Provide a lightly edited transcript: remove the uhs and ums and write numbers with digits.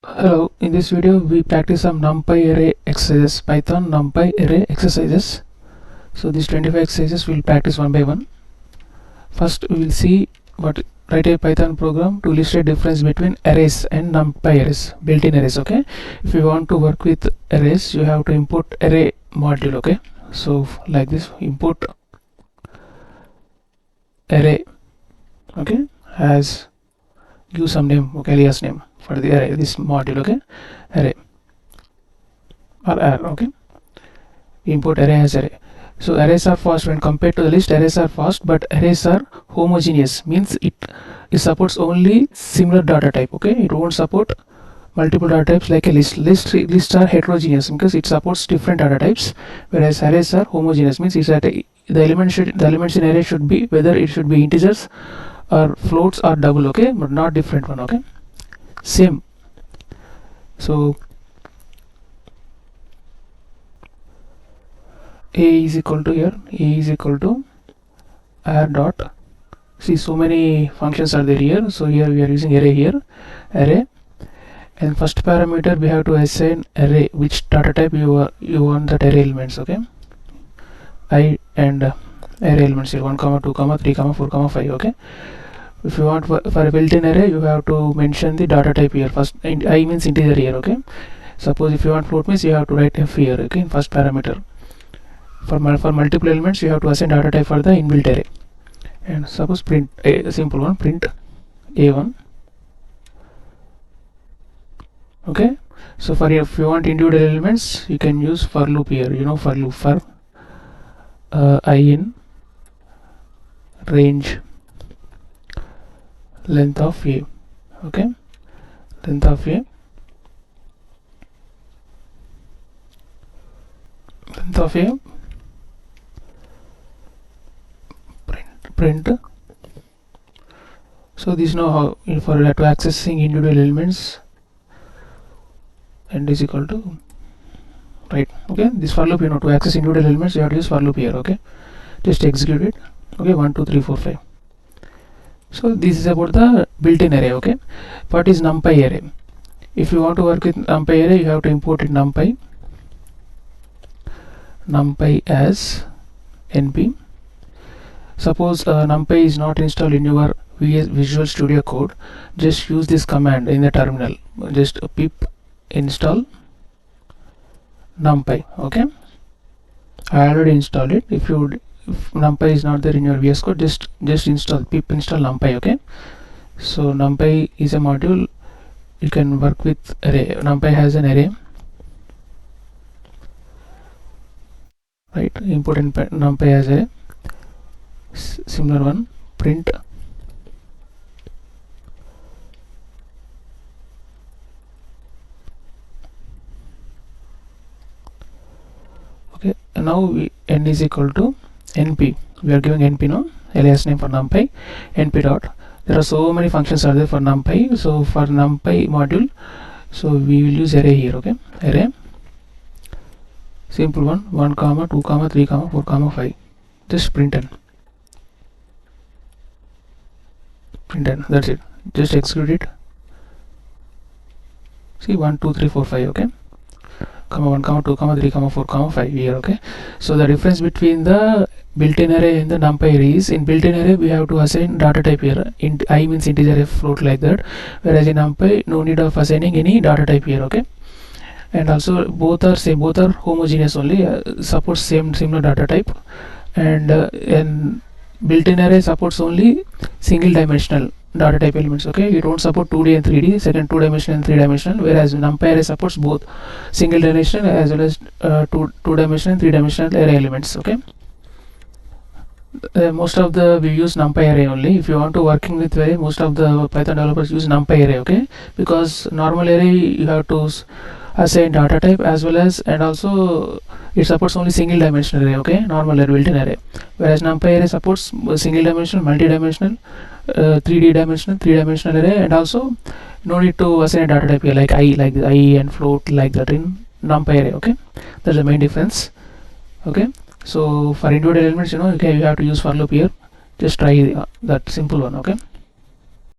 Hello, in this video we practice some numpy-array exercises, Python numpy-array exercises. So these 25 exercises we'll practice one by one. First we will see write a Python program to illustrate difference between arrays and numpy arrays, built-in arrays. Okay, if you want to work with arrays, you have to import array module. Okay, so like this, import array. Okay, as give some name, okay, alias name for the array, this module. Okay, array or array. Okay, import array as array. So arrays are fast when compared to the list. Arrays are fast, but arrays are homogeneous, means it supports only similar data type. Okay, it won't support multiple data types like a list. Lists are heterogeneous because it supports different data types, whereas arrays are homogeneous, means it's that the elements in array should be, whether it should be integers or floats or double. Okay, but not different one. Okay, same. So a is equal to, here a is equal to array dot, see so many functions are there here, so here we are using array here, array, and first parameter we have to assign array which data type you want that array elements. Okay, I and array elements here 1, 2, 3, 4, 5. Okay, if you want for a built-in array, you have to mention the data type here. First I means integer here. Okay, suppose if you want float means you have to write f here. Okay, in first parameter. For multiple elements you have to assign data type for the inbuilt array, and suppose print a simple one, print a1. Okay, so for if you want individual elements, you can use for loop here. You know, for loop for I in range length of a. Okay, length of a, length of a, print. So this now how for to accessing individual elements, and is equal to, right. Okay, this for loop, you know, to access individual elements you have to use for loop here. Okay, just execute it. Okay, 1, 2, 3, 4, 5. So this is about the built-in array. Okay, what is numpy array? If you want to work with numpy array, you have to import it numpy as np. Suppose numpy is not installed in your Visual Studio Code, just use this command in the terminal, just pip install numpy. Okay, I already installed it. If numpy is not there in your VS Code, just install pip install numpy. Okay, so numpy is a module you can work with array. Numpy has an array, right? Import numpy as array. Similar one, print okay, and now n is equal to np. We are giving np now, alias name for numpy, np dot. There are so many functions are there for numpy. So for numpy module, so we will use array here. Okay, array, simple one, 1, 2, 3, 4, 5. Just print n. That's it. Just execute it. See 1, 2, 3, 4, 5. Okay, 1, 2, 3, 4, 5 here. Okay, so the difference between the built-in array and the numpy array is, in built-in array we have to assign data type here. I means integer, f float, like that, whereas in numpy no need of assigning any data type here. Okay, and also both are same, both are homogeneous only, supports similar data type, and built-in array supports only single dimensional data type elements. Okay, it won't support 2D and 3D, second 2-dimensional and 3-dimensional, whereas numpy array supports both single dimensional as well as 2-dimensional and 3-dimensional array elements. Okay, most of the we use numpy array only. If you want to working with array, most of the Python developers use numpy array. Okay, because normal array you have to assign data type as well as, and also it supports only single dimensional array. Okay, normal array, built-in array, whereas numpy array supports single dimensional, multi-dimensional, 3D dimensional, 3-dimensional array, and also no need to assign a data type here like I and float, like that in numpy array. Okay, that's the main difference. Okay, so for individual elements, you know, okay, you have to use for loop here. Just try that simple one. Okay.